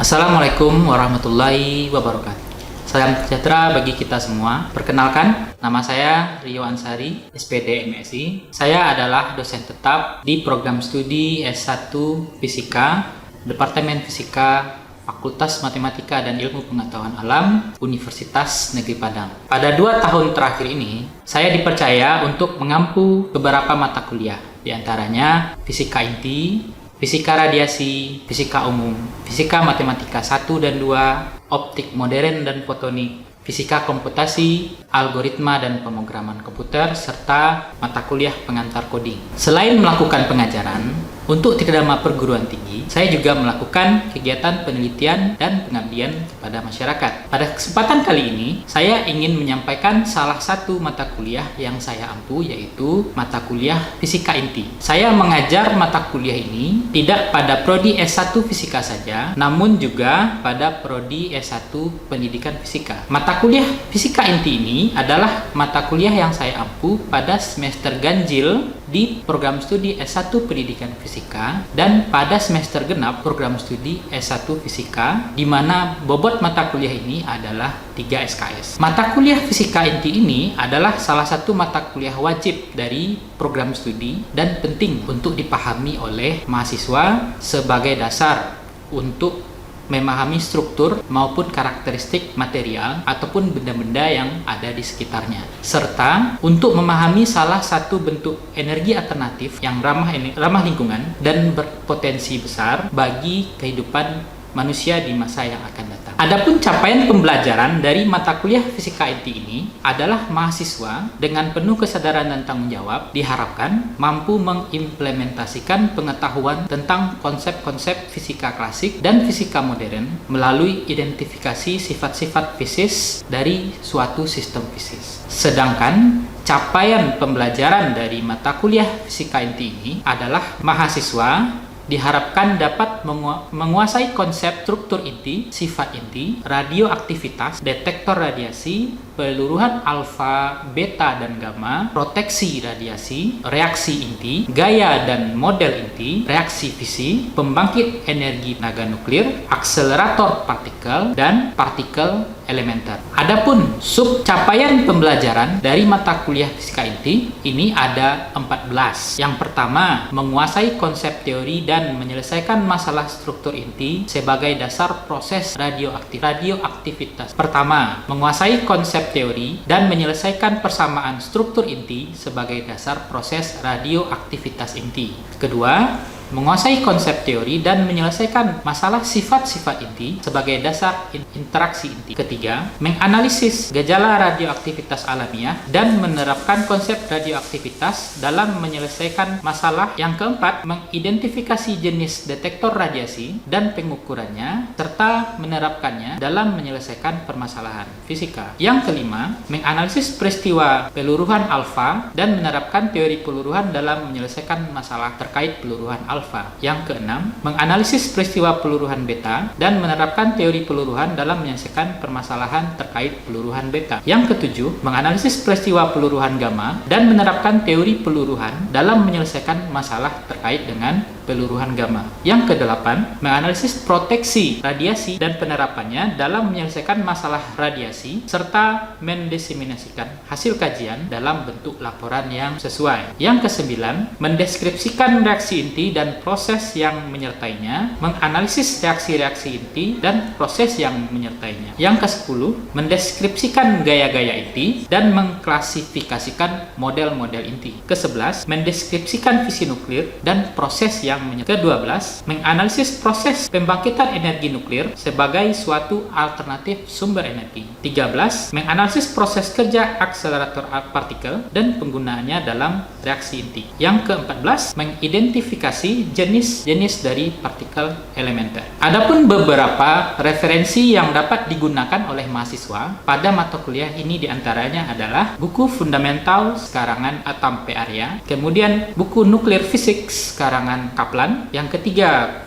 Assalamualaikum warahmatullahi wabarakatuh. Salam sejahtera bagi kita semua. Perkenalkan, nama saya Rio Ansari, SPD MSI. Saya adalah dosen tetap di program studi S1 Fisika, Departemen Fisika, Fakultas Matematika dan Ilmu Pengetahuan Alam, Universitas Negeri Padang. Pada 2 tahun terakhir ini, saya dipercaya untuk mengampu beberapa mata kuliah, di antaranya Fisika Inti, Fisika Radiasi, Fisika Umum, Fisika Matematika 1 dan 2, Optik Modern dan Fotonik, Fisika Komputasi, Algoritma dan Pemrograman Komputer, serta mata kuliah pengantar coding. Selain melakukan pengajaran, untuk Tridharma Perguruan Tinggi, saya juga melakukan kegiatan penelitian dan pengabdian kepada masyarakat. Pada kesempatan kali ini, saya ingin menyampaikan salah satu mata kuliah yang saya ampu, yaitu mata kuliah Fisika Inti. Saya mengajar mata kuliah ini tidak pada prodi S1 Fisika saja, namun juga pada prodi S1 Pendidikan Fisika. Mata kuliah Fisika Inti ini adalah mata kuliah yang saya ampu pada semester ganjil di program studi S1 Pendidikan Fisika dan pada semester genap program studi S1 Fisika, di mana bobot mata kuliah ini adalah 3 SKS. Mata kuliah Fisika Inti ini adalah salah satu mata kuliah wajib dari program studi dan penting untuk dipahami oleh mahasiswa sebagai dasar untuk memahami struktur maupun karakteristik material ataupun benda-benda yang ada di sekitarnya, serta untuk memahami salah satu bentuk energi alternatif yang ramah lingkungan dan berpotensi besar bagi kehidupan manusia di masa yang akan datang. Adapun capaian pembelajaran dari mata kuliah Fisika Inti ini adalah mahasiswa dengan penuh kesadaran dan tanggung jawab diharapkan mampu mengimplementasikan pengetahuan tentang konsep-konsep fisika klasik dan fisika modern melalui identifikasi sifat-sifat fisis dari suatu sistem fisis. Sedangkan capaian pembelajaran dari mata kuliah Fisika Inti ini adalah mahasiswa diharapkan dapat menguasai konsep struktur inti, sifat inti, radioaktivitas, detektor radiasi, peluruhan alfa, beta, dan gamma, proteksi radiasi, reaksi inti, gaya dan model inti, reaksi fisi, pembangkit energi tenaga nuklir, akselerator partikel, dan partikel elementer. Adapun sub capaian pembelajaran dari mata kuliah Fisika Inti ini ada 14. Yang pertama, menguasai konsep teori dan menyelesaikan masalah struktur inti sebagai dasar proses radioaktivitas. Pertama, menguasai konsep teori dan menyelesaikan persamaan struktur inti sebagai dasar proses radioaktivitas inti. Kedua, menguasai konsep teori dan menyelesaikan masalah sifat-sifat inti sebagai dasar interaksi inti. Ketiga, menganalisis gejala radioaktivitas alamiah dan menerapkan konsep radioaktivitas dalam menyelesaikan masalah. Yang keempat, mengidentifikasi jenis detektor radiasi dan pengukurannya serta menerapkannya dalam menyelesaikan permasalahan fisika. Yang kelima, menganalisis peristiwa peluruhan alfa dan menerapkan teori peluruhan dalam menyelesaikan masalah terkait peluruhan alfa. Yang keenam, menganalisis peristiwa peluruhan beta dan menerapkan teori peluruhan dalam menyelesaikan permasalahan terkait peluruhan beta. Yang ketujuh, menganalisis peristiwa peluruhan gamma dan menerapkan teori peluruhan dalam menyelesaikan masalah terkait dengan peluruhan gamma. Yang kedelapan, menganalisis proteksi radiasi dan penerapannya dalam menyelesaikan masalah radiasi serta mendiseminasikan hasil kajian dalam bentuk laporan yang sesuai. Yang kesembilan, mendeskripsikan reaksi inti dan proses yang menyertainya, menganalisis reaksi-reaksi inti dan proses yang menyertainya. Yang ke-10, mendeskripsikan gaya-gaya inti dan mengklasifikasikan model-model inti. Ke-11, mendeskripsikan fisi nuklir dan proses yang menyertai. Ke-12, menganalisis proses pembangkitan energi nuklir sebagai suatu alternatif sumber energi. 13, menganalisis proses kerja akselerator partikel dan penggunaannya dalam reaksi inti. Yang ke-14, mengidentifikasi jenis-jenis dari partikel elementer. Adapun beberapa referensi yang dapat digunakan oleh mahasiswa pada mata kuliah ini diantaranya adalah buku fundamental karangan Atampe Arya, kemudian buku Nuclear Physics karangan Kaplan. Yang ketiga,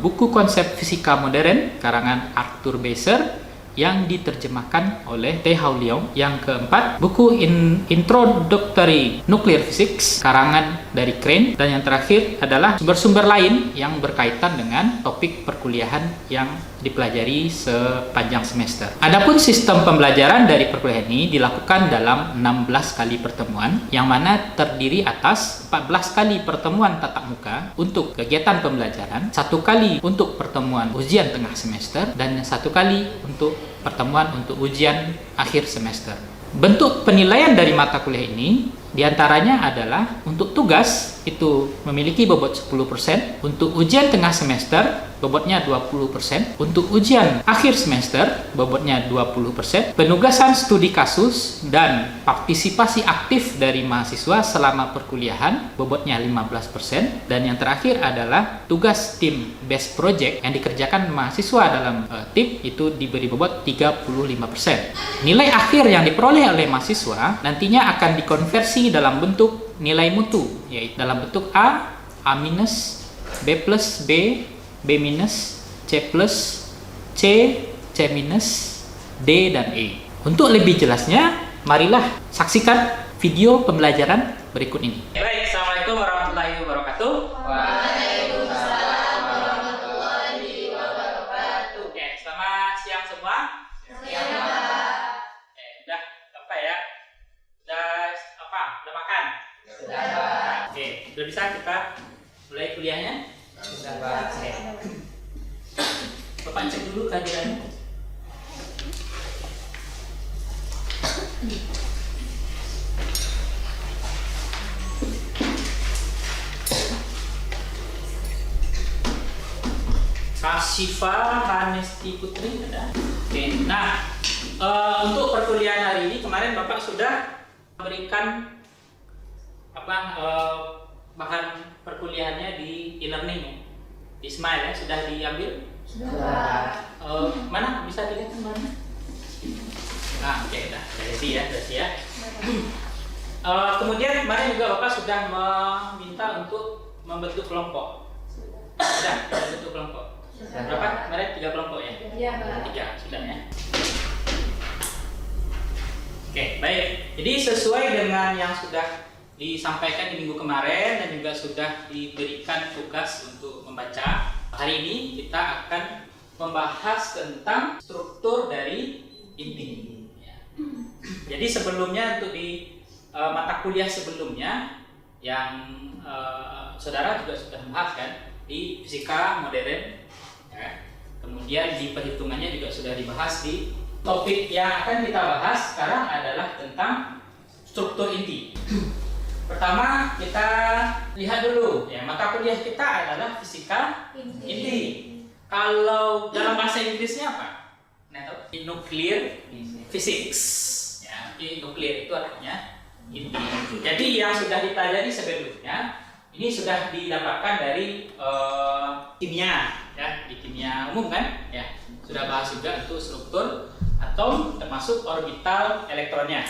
buku konsep fisika modern karangan Arthur Beiser yang diterjemahkan oleh T. Hao Liong. Yang keempat, buku Introductory Nuclear Physics karangan dari Crane. Dan yang terakhir adalah sumber-sumber lain yang berkaitan dengan topik perkuliahan yang dipelajari sepanjang semester. Adapun sistem pembelajaran dari perkuliahan ini dilakukan dalam 16 kali pertemuan, yang mana terdiri atas 14 kali pertemuan tatap muka untuk kegiatan pembelajaran, 1 kali untuk pertemuan ujian tengah semester, dan 1 kali untuk pertemuan untuk ujian akhir semester. Bentuk penilaian dari mata kuliah ini diantaranya adalah untuk tugas itu memiliki bobot 10%, untuk ujian tengah semester bobotnya 20%, untuk ujian akhir semester bobotnya 20%, penugasan studi kasus dan partisipasi aktif dari mahasiswa selama perkuliahan bobotnya 15%, dan yang terakhir adalah tugas tim best project yang dikerjakan mahasiswa dalam tim itu diberi bobot 35%. Nilai akhir yang diperoleh oleh mahasiswa nantinya akan dikonversi dalam bentuk nilai mutu, yaitu dalam bentuk A, A-, B+, B, B-, C+, C, C-, D, dan E. Untuk lebih jelasnya, marilah saksikan video pembelajaran berikut ini. Baik, Assalamualaikum warahmatullahi wabarakatuh. Waalaikumsalam warahmatullahi wabarakatuh. Oke, selamat siang semua. Siang, Pak. Udah apa ya? Udah makan? Sudah, Pak. Oke, sudah bisa kita mulai kuliahnya? Sudah, Pak. Bapak cek dulu kehadirannya. Kasifa Hanesti Putri ada. Oke, nah untuk perkuliahan hari ini kemarin Bapak sudah memberikan bahan perkuliahannya di e-learning ya, di Smile ya, sudah diambil? Sudah. Mana bisa dilihat mana? Nah, oke, udah ya. Kemudian kemarin juga Bapak sudah meminta untuk membentuk kelompok. Sudah membentuk kelompok. Berapa? Kemarin 3 kelompok ya? Iya, Pak. 3, sudah ya. Oke, baik. Jadi sesuai dengan yang sudah disampaikan di minggu kemarin dan juga sudah diberikan tugas untuk membaca, hari ini kita akan membahas tentang struktur dari inti. Jadi sebelumnya untuk di mata kuliah sebelumnya yang saudara juga sudah membahas kan di fisika modern, ya. Kemudian di perhitungannya juga sudah dibahas. Di topik yang akan kita bahas sekarang adalah tentang struktur inti. Pertama kita lihat dulu ya, mata kuliah kita adalah fisika inti. Kalau dalam bahasa Inggrisnya apa? Nuclear physics. Ya, nuclear itu artinya inti. Jadi yang sudah dipelajari sebelumnya ini sudah didapatkan dari kimia ya, di kimia umum kan ya, sudah bahas juga untuk struktur atom termasuk orbital elektronnya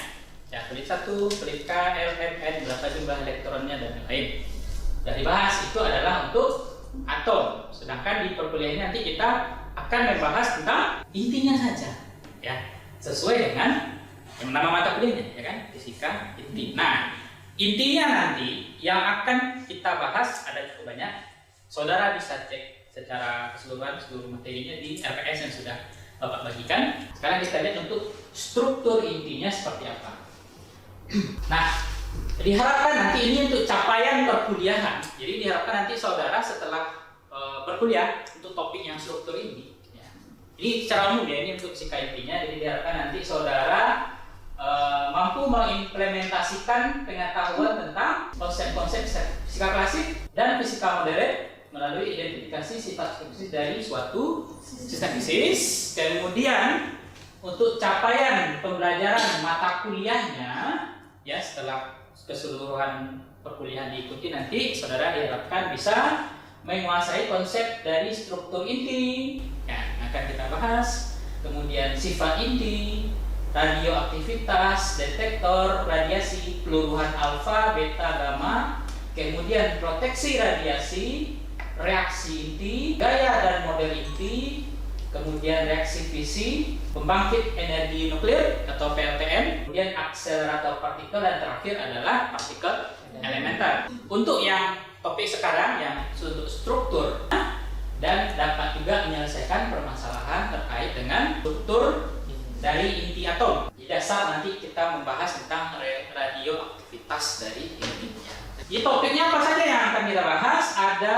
ya, pelit 1, pelit K, L, M, N, berapa jumlah elektronnya dan lain-lain. Sudah dibahas, itu adalah untuk atom. Sedangkan di perkuliahan ini nanti kita akan membahas tentang intinya saja ya, sesuai dengan yang nama mata kuliahnya ya kan, fisika inti. Nah, intinya nanti yang akan kita bahas ada cukup banyak. Saudara bisa cek secara keseluruhan seluruh materinya di RPS yang sudah Bapak bagikan. Sekarang kita lihat untuk struktur intinya seperti apa. Nah, diharapkan nanti ini untuk capaian perkuliahan. Jadi diharapkan nanti saudara setelah berkuliah untuk topik yang struktur ini ya. Ini secara umum ya, ini untuk fisika intinya. Jadi diharapkan nanti saudara mampu mengimplementasikan pengetahuan tentang konsep-konsep fisika klasik dan fisika modern melalui identifikasi sifat fisik dari suatu sistem fisis. Kemudian untuk capaian pembelajaran mata kuliahnya ya, setelah keseluruhan perkuliahan diikuti nanti saudara diharapkan bisa menguasai konsep dari struktur inti ya, akan kita bahas. Kemudian sifat inti, radioaktivitas, detektor radiasi, peluruhan alfa, beta, gamma, kemudian proteksi radiasi, reaksi inti, gaya dan model inti, kemudian reaksi fisi, pembangkit energi nuklir atau PLTN, kemudian akselerator partikel, dan terakhir adalah partikel elementer. Untuk yang topik sekarang yang untuk struktur, dan dapat juga menyelesaikan permasalahan terkait dengan struktur dari inti atom. Di dasar nanti kita membahas tentang radioaktivitas dari intinya. Di topiknya apa saja yang akan kita bahas? Ada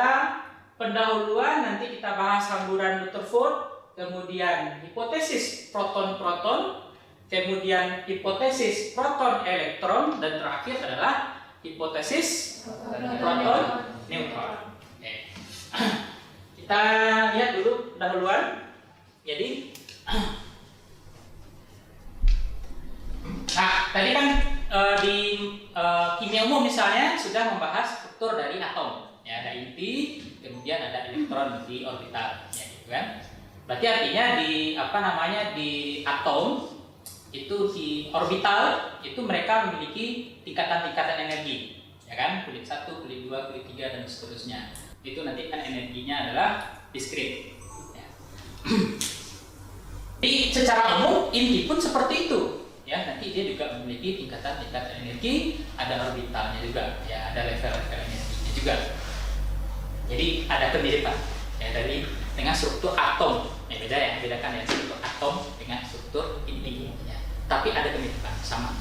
pendahuluan, nanti kita bahas hamburan Rutherford, kemudian hipotesis proton-proton, kemudian hipotesis proton-elektron, dan terakhir adalah hipotesis proton-neutron. Kita lihat dulu pendahuluan. Jadi nah, tadi kan di kimia umum misalnya sudah membahas struktur dari atom. Ya, ada inti, kemudian ada elektron di orbital, ya, gitu kan. Berarti artinya di atom itu di orbital itu mereka memiliki tingkatan-tingkatan energi, ya kan? Kulit 1, kulit 2, kulit 3 dan seterusnya. Itu nanti kan energinya adalah diskrit. Ya. Jadi secara umum inti pun seperti itu. Ya, nanti dia juga memiliki tingkatan-tingkatan energi, ada orbitalnya juga, ya, ada level-level energinya juga. Jadi ada kemiripan ya dengan struktur atom. Ya, beda ya, bedakan ya struktur atom dengan struktur inti. Ya. Tapi ada kemiripan sama.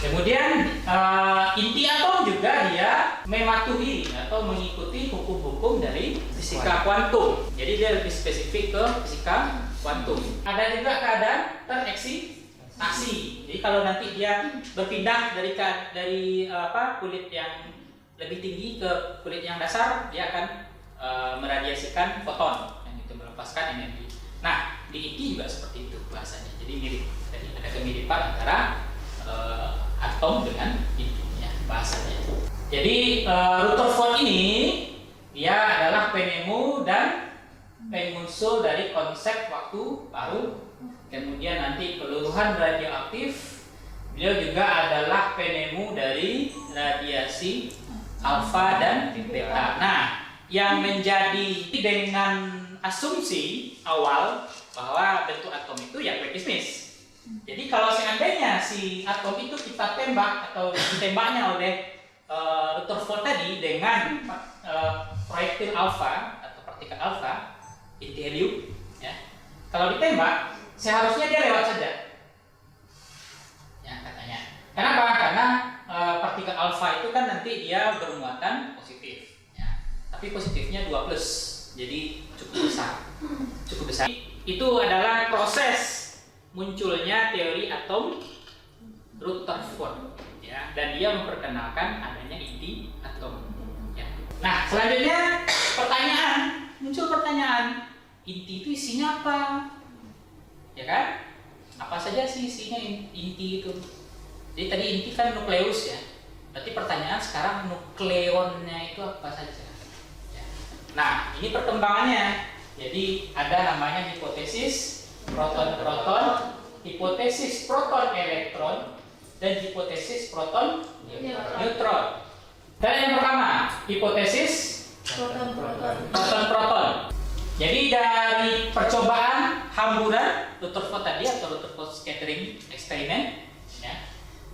Kemudian inti atom juga dia mematuhi atau mengikuti hukum-hukum dari fisika kuantum. Jadi dia lebih spesifik ke fisika kuantum. Ada juga keadaan tereksitasi. Jadi kalau nanti dia berpindah dari kulit yang lebih tinggi ke kulit yang dasar, dia akan meradiasikan foton yang itu melepaskan energi. Nah, di inti juga seperti itu bahasanya. Jadi mirip. Jadi ada kemiripan antara atom dengan intinya bahasanya. Jadi Rutherford ini dia adalah penemu dan pengusul dari konsep waktu baru. Kemudian nanti keluruhan radioaktif. Beliau juga adalah penemu dari radiasi alfa dan beta. Nah, yang menjadi dengan asumsi awal bahwa bentuk atom itu ya kuantismis. Jadi kalau seandainya si atom itu kita tembak atau ditembaknya oleh Rutherford tadi dengan proyektil alfa atau partikel alfa, inti helium, ya, kalau ditembak seharusnya dia lewat saja, ya katanya. Kenapa? Karena partikel alfa itu kan nanti dia bermuatan positif, ya. Tapi positifnya 2+, jadi cukup besar. Itu adalah proses munculnya teori atom Rutherford, ya, dan dia memperkenalkan adanya inti atom. Ya. Nah, selanjutnya muncul pertanyaan, inti itu isinya apa? Ya kan? Apa saja sih isinya inti itu? Jadi tadi inti kan nukleus ya. Berarti pertanyaan sekarang nukleonnya itu apa saja? Ya. Nah, ini perkembangannya. Jadi ada namanya hipotesis proton-proton, hipotesis proton-elektron, dan hipotesis proton-neutron. Dan yang pertama, hipotesis proton-proton. Jadi dari percobaan hamburan Rutherford tadi atau Rutherford scattering experiment, ya,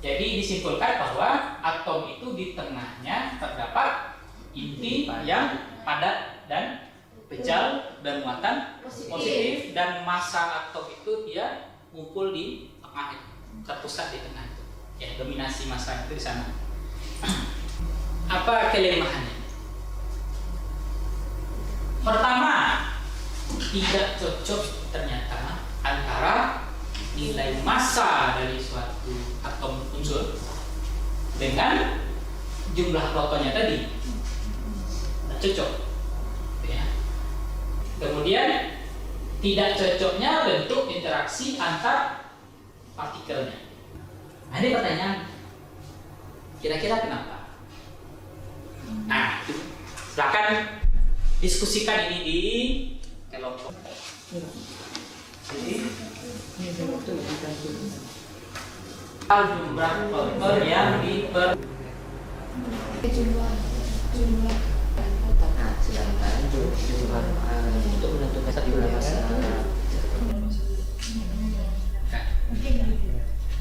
jadi disimpulkan bahwa atom itu di tengahnya terdapat inti yang padat dan bejal dan muatan positif, dan massa atom itu dia ngumpul di tengah, terpusat di tengah itu. Ya, dominasi massa itu di sana. Apa kelemahannya? Pertama, tidak cocok ternyata antara nilai massa dari suatu atom unsur dengan jumlah protonnya tadi. Tidak cocok. Kemudian tidak cocoknya bentuk interaksi antar partikelnya. Nah, ini pertanyaan, kira-kira kenapa? Nah, silakan diskusikan ini di kelompok. Jadi jumlah proton yang jumlah sedangkan jumlah untuk menentukan jumlah massa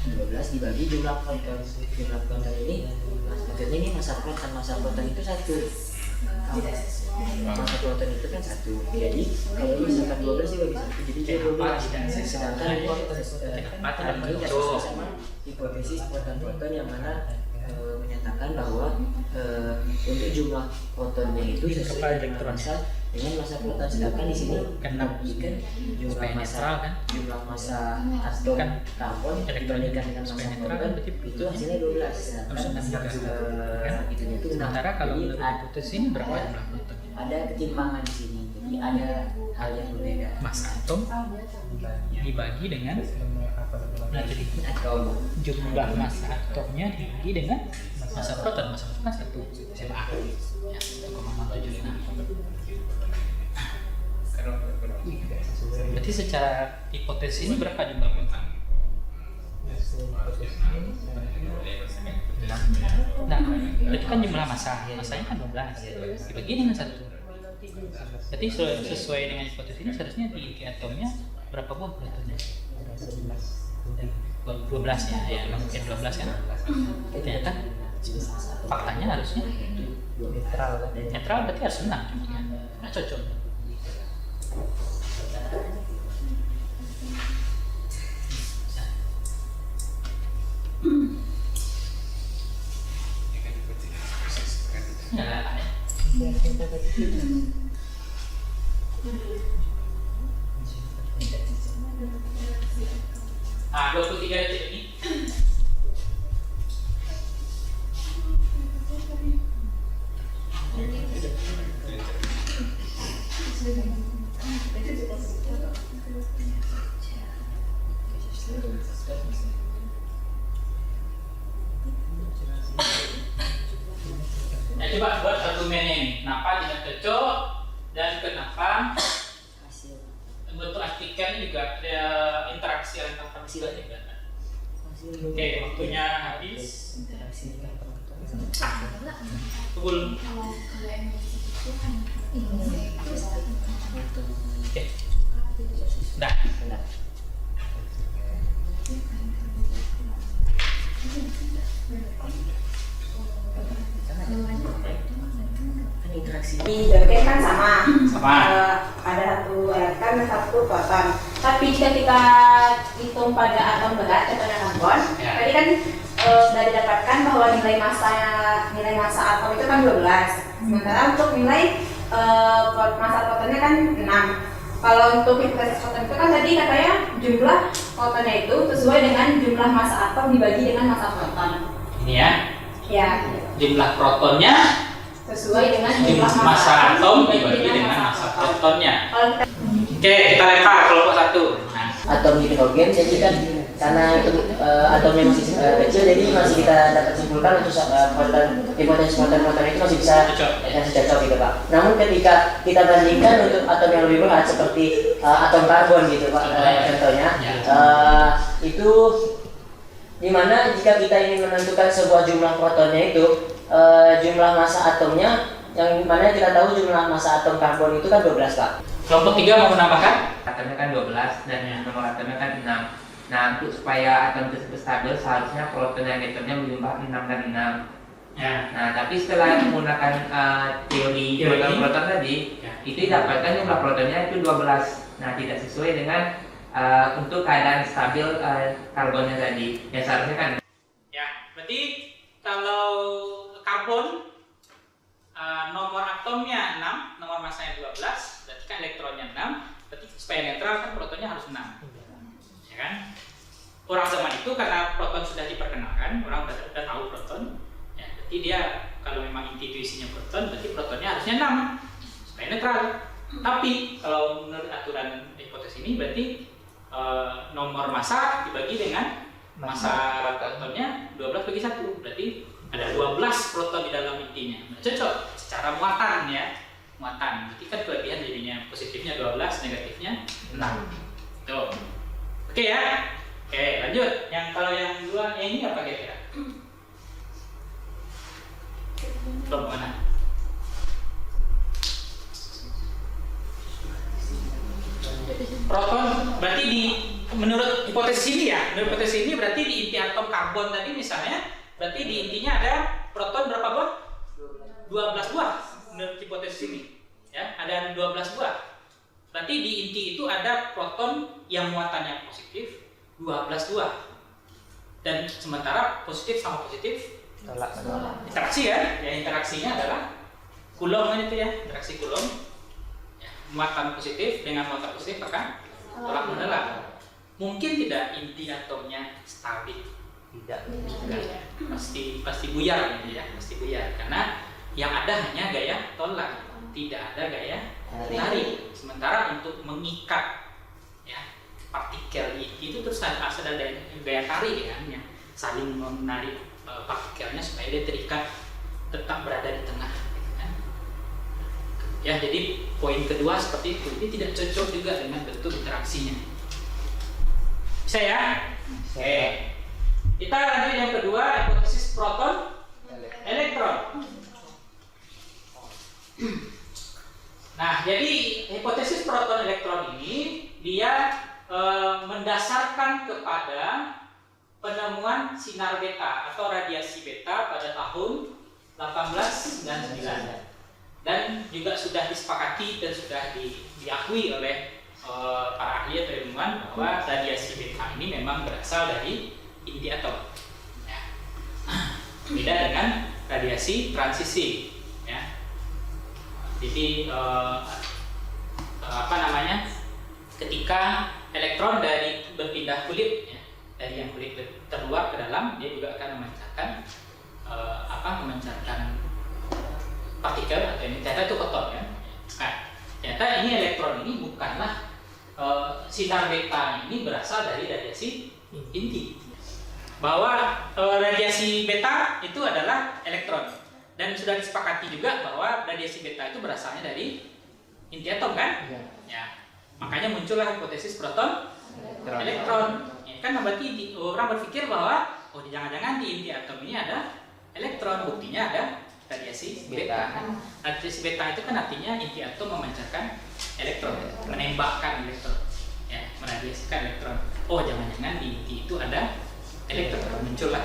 12 dibagi jumlah proton ini, maksudnya ini massa proton itu 1. masa proton itu kan 1. Jadi kalau misalkan 12 dibagi 1 jadi dia 12. Sedangkan ini sesuai sama hipotesis proton-proton yang mana menyatakan bahwa untuk jumlah protonnya itu sesuai dengan massa proton. Sedangkan di sini buktikan jumlah massa atom karbon dibandingkan dengan massa proton itu hasilnya 12. Sementara kalau menurut hipotesis ini berapa jumlah proton? Ada ketimpangan di sini. Jadi ada hal yang berbeda. Massa atom dibagi dengan Atom. jumlah massa atomnya dibagi dengan massa proton. Massa proton kan 1 SMA ya, 1,076. Berarti secara hipotesis ini berapa jumlah proton? Nah, berarti kan jumlah masanya kan 12 dibagi dengan 1. Berarti sesuai dengan hipotesis ini seharusnya di inti atomnya berapa buah protonnya? 12 ya, mungkin 12 kan? Ternyata faktanya harusnya netral berarti harus menang, nggak cocok. Nah, 23 detik ini coba buat argumennya ini, kenapa tidak cocok dan kenapa bentuk artikelnya juga ada interaksi antar partikel juga. Oke, waktunya habis. Belum. Oke. Dah. Interaksi Di kan sama. Ada satu elektron dan satu proton. Tapi jika kita hitung pada atom berat, contohnya karbon, tadi kan sudah didapatkan bahwa nilai massa atom itu kan 12. Sementara untuk nilai massa protonnya kan 6. Kalau untuk hipotesis proton itu kan tadi katanya jumlah protonnya itu sesuai dengan jumlah massa atom dibagi dengan massa proton. Ini ya. Ya. Jumlah protonnya Sesuai dengan jumlah massa atom dibagi dengan massa protonnya. Oke, kita lempar kelompok 1. Nah, atom hidrogen, jadi kan karena itu atomnya masih kecil, jadi masih kita dapat simpulkan untuk hipotesis proton itu masih bisa cocok gitu Pak. Namun ketika kita bandingkan untuk atom yang lebih berat seperti atom karbon gitu Pak, contohnya itu dimana jika kita ingin menentukan sebuah jumlah protonnya itu jumlah massa atomnya, yang mana kita tahu jumlah massa atom karbon itu kan 12 Pak. kelompok 3 mau menambahkan? Atomnya kan 12 dan nomor atomnya kan 6. Nah, untuk supaya atom tersebut stabil seharusnya proton dan elektronnya berjumlah 6 dan 6. Ya. Nah, tapi setelah menggunakan teori proton tadi, itu didapatkan jumlah protonnya itu 12. Nah, tidak sesuai dengan untuk keadaan stabil karbonnya tadi. Yang seharusnya kan Ya, berarti kalau karbon nomor atomnya 6, nomor massanya 12, berarti kan elektronnya 6, berarti supaya netral kan protonnya harus 6. Ya kan? Orang zaman itu karena proton sudah diperkenalkan, orang sudah tahu proton. Ya, berarti dia kalau memang intuisinya proton, berarti protonnya harusnya 6 supaya netral. Tapi kalau menurut aturan hipotesis ini berarti nomor massa dibagi dengan massa protonnya 12 bagi 1, berarti ada 12 proton di dalam intinya. Nah, cocok secara muatan ya, muatan. Berarti kan kelebihan jadinya positifnya 12, negatifnya 6. Tuh. Oke ya. Oke, lanjut. Yang kalau yang dua ini apa kira-kira? Kelompok mana? Proton berarti menurut hipotesis ini ya, menurut hipotesis ini berarti di inti atom karbon tadi misalnya, berarti di intinya ada proton berapa buah? 12 buah. menurut hipotesis ini. Ya, ada 12 buah. Berarti di inti itu ada proton yang muatannya positif 12 buah. Dan sementara positif sama positif interaksi kan? Ya, interaksinya adalah Coulomb kan itu ya, interaksi Coulomb. Ya, muatan positif dengan muatan positif akan tolak menolak. Mungkin tidak inti atomnya stabil. Tidak. Ya. Pasti buyar gitu ya, pasti buyar karena yang ada hanya gaya tolak, tidak ada gaya tarik. Sementara untuk mengikat ya partikel itu terus ada gaya tarik ya, yang saling menarik partikelnya supaya dia terikat tetap berada di tengah. Gitu kan. Ya, jadi poin kedua seperti itu. Ini tidak cocok juga dengan bentuk interaksinya. Bisa ya? Oke. Kita lanjut yang kedua, hipotesis proton elektron. Nah, jadi hipotesis proton elektron ini dia mendasarkan kepada penemuan sinar beta atau radiasi beta pada tahun 1899 dan juga sudah disepakati dan sudah diakui oleh para ahli atau ilmuwan bahwa radiasi beta ini memang berasal dari inti atom. Ya. Beda dengan radiasi transisi. Ya. Jadi ketika elektron dari berpindah kulit ya, dari yang kulit terluar ke dalam, dia juga akan memancarkan partikel atau ini ternyata itu foton ya. Nah, ternyata ini elektron ini bukanlah sinar beta ini berasal dari radiasi inti. Bahwa radiasi beta itu adalah elektron. Dan sudah disepakati juga bahwa radiasi beta itu berasalnya dari inti atom kan? Ya. Makanya muncullah hipotesis proton elektron. Ini kan berarti orang berpikir bahwa jangan-jangan di inti atom ini ada elektron, buktinya ada radiasi beta. Radiasi beta itu kan artinya inti atom memancarkan elektron, menembakkan elektron, ya, meradiasikan elektron. Oh, jangan-jangan di inti itu ada elektron. Muncullah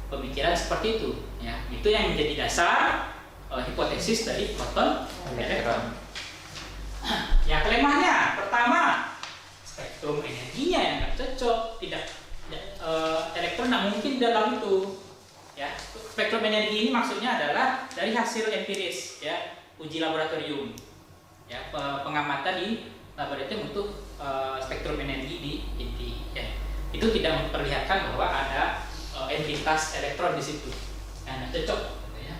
pemikiran seperti itu, ya. Itu yang menjadi dasar hipotesis dari proton elektron. Ya, kelemahnya pertama spektrum energinya yang nggak cocok, elektron nggak mungkin dalam itu. Ya, spektrum energi ini maksudnya adalah dari hasil empiris, ya, uji laboratorium, ya, pengamatan di laboratorium untuk spektrum energi di inti. Ya. Itu tidak memperlihatkan bahwa ada entitas elektron di situ, nah, cocok, ya.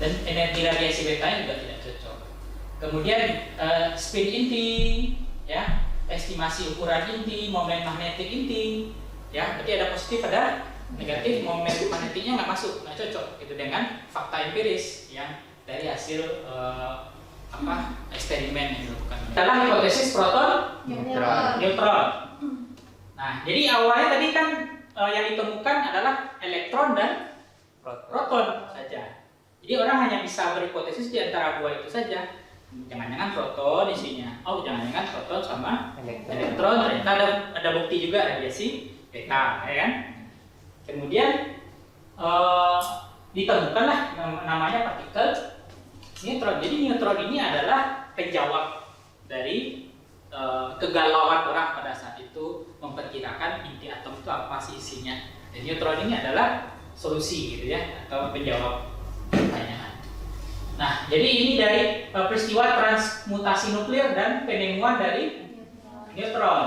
Dan energi radiasi beta juga tidak cocok. Kemudian spin inti, ya, estimasi ukuran inti, momen magnetik inti, ya, berarti ada positif ada negatif, momen magnetiknya nggak masuk, nggak cocok, gitu dengan fakta empiris yang dari hasil eksperimen yang dilakukan. Dalam hipotesis proton neutron. Nah, jadi awalnya tadi kan yang ditemukan adalah elektron dan proton saja. Jadi orang hanya bisa berhipotesis di antara dua itu saja. Jangan-jangan proton isinya. Oh, jangan-jangan proton sama elektron. Ternyata ada bukti juga radiasi beta, ya kan? Kemudian ditemukanlah namanya partikel neutron. Jadi neutron ini adalah penjawab dari kegalauan orang pada saat itu memperkirakan inti atom itu apa sih isinya. Dan neutron ini adalah solusi gitu ya, atau penjawab pertanyaan. Nah, jadi ini dari peristiwa transmutasi nuklir dan penemuan dari neutron.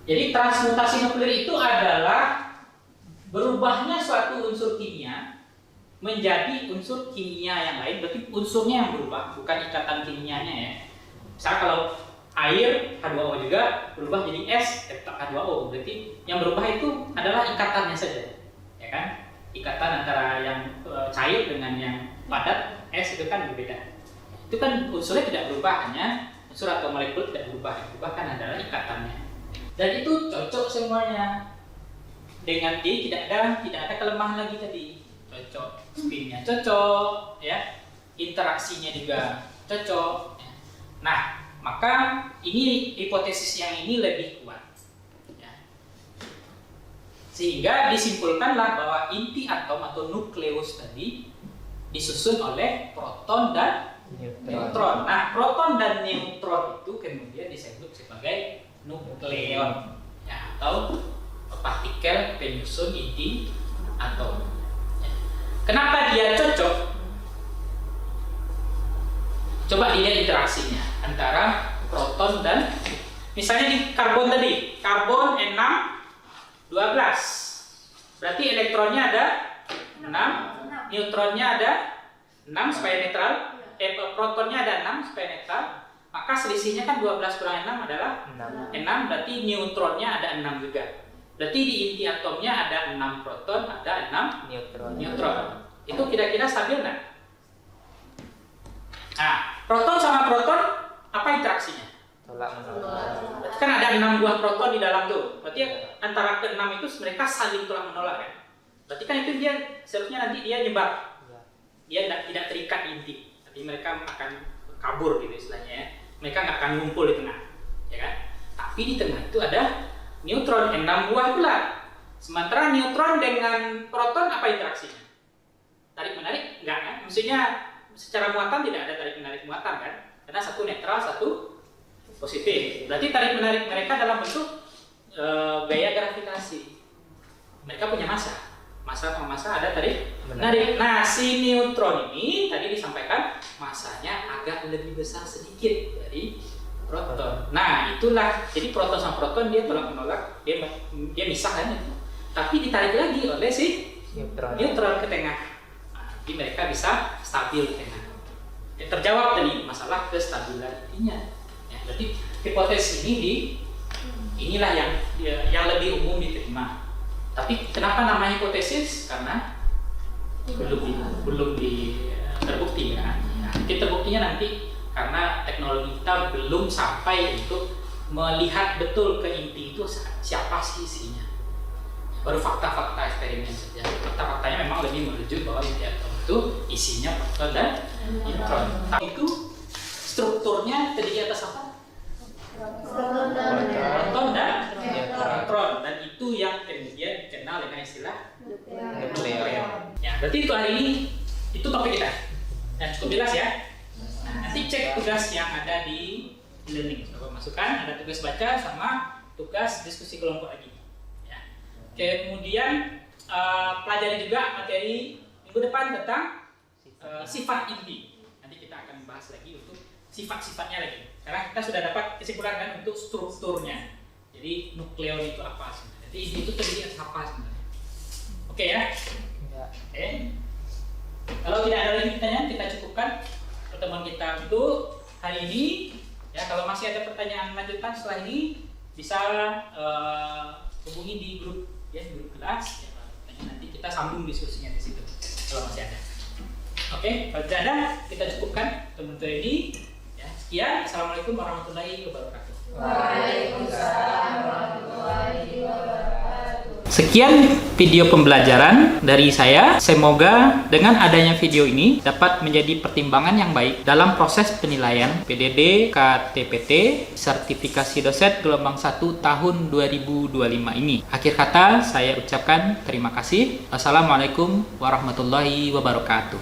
Jadi transmutasi nuklir itu adalah berubahnya suatu unsur kimia menjadi unsur kimia yang lain, berarti unsurnya yang berubah, bukan ikatan kimianya ya. Misalnya kalau air H2O juga berubah jadi es H2O, berarti yang berubah itu adalah ikatannya saja, ya kan? Ikatan antara yang cair dengan yang padat, es itu kan berbeda. Itu kan unsurnya tidak berubah, hanya unsur atau molekul tidak berubah, yang berubah kan adalah ikatannya. Dan itu cocok semuanya. Dengan D tidak ada kelemahan lagi tadi. Cocok, spinnya cocok, ya, interaksinya juga cocok. Ya. Nah, maka ini hipotesis yang ini lebih kuat. Ya. Sehingga disimpulkanlah bahwa inti atom atau nukleus tadi disusun oleh proton dan neutron. Nah, proton dan neutron itu kemudian disebut sebagai nukleon, ya, atau partikel penyusun inti atom. Ya. Kenapa dia cocok? Coba dilihat interaksinya antara proton dan, misalnya di karbon tadi, karbon 6 12. Berarti elektronnya ada 6, neutronnya ada 6 supaya netral, protonnya ada 6 supaya netral. Maka selisihnya kan 12 kurang 6 adalah 6, berarti neutronnya ada 6 juga. Berarti di inti atomnya ada 6 proton, ada 6 neutron. Itu kira-kira stabil nggak? Nah, proton sama proton apa interaksinya? Berarti kan ada 6 buah proton di dalam tuh. Berarti antara ke-6 itu mereka saling tolak menolak kan? Berarti kan itu dia seharusnya nanti dia nyebar. Dia tidak terikat di inti. Tapi mereka akan kabur gitu istilahnya ya. Mereka nggak akan ngumpul di tengah. Ya kan? Tapi di tengah itu ada neutron 6 buah pula. Sementara neutron dengan proton apa interaksinya? Tarik menarik? Enggak kan? Maksudnya secara muatan tidak ada tarik menarik muatan kan? Karena satu netral, satu positif. Berarti tarik menarik mereka dalam bentuk gaya gravitasi. Mereka punya massa sama massa ada tarik menarik. Nah, si neutron ini tadi disampaikan massanya agak lebih besar sedikit dari proton. Nah, itulah jadi proton sama proton dia tolak menolak, dia misah kan itu. Tapi ditarik lagi oleh si neutron ke tengah. Nah, jadi mereka bisa stabil di tengah. Ya, terjawab tadi masalah kestabilan intinya. Ya, berarti hipotesis inilah yang lebih umum diterima. Tapi kenapa namanya hipotesis? Karena belum terbukti kan. Nah, terbuktinya nanti karena teknologi kita belum sampai untuk melihat betul ke inti itu siapa sih isinya. Baru fakta-fakta eksperimen saja. Fakta-faktanya memang lebih merujuk bahwa inti atom itu isinya proton dan neutron. Itu strukturnya terdiri atas apa? Proton dan neutron, dan itu yang kemudian dikenal dengan istilah nukleon. Ya, berarti itu hari ini itu topik kita. Nah, cukup jelas ya. Nah, nanti cek tugas yang ada di e-learning. Coba masukkan, ada tugas baca sama tugas diskusi kelompok lagi. Ya. Kemudian pelajari juga materi minggu depan tentang sifat inti. Nanti kita akan bahas lagi untuk sifat-sifatnya lagi. Karena kita sudah dapat kesimpulan kan untuk strukturnya. Jadi nukleon itu apa sebenarnya? Jadi inti itu terdiri atas apa sebenarnya? Oke ya? Oke. Kalau tidak ada lagi pertanyaan, kita cukupkan pertemuan kita untuk hari ini. Ya, kalau masih ada pertanyaan lanjutan setelah ini bisa hubungi di grup kelas. Ya, nanti kita sambung diskusinya di situ kalau masih ada. Oke, kalau tidak ada, kita cukupkan pertemuan ini. Ya, sekian. Assalamualaikum warahmatullahi wabarakatuh. Waalaikumsalam warahmatullahi wabarakatuh. Sekian video pembelajaran dari saya. Semoga dengan adanya video ini dapat menjadi pertimbangan yang baik dalam proses penilaian PDD KTPT Sertifikasi Dosen Gelombang 1 tahun 2025 ini. Akhir kata saya ucapkan terima kasih. Wassalamualaikum warahmatullahi wabarakatuh.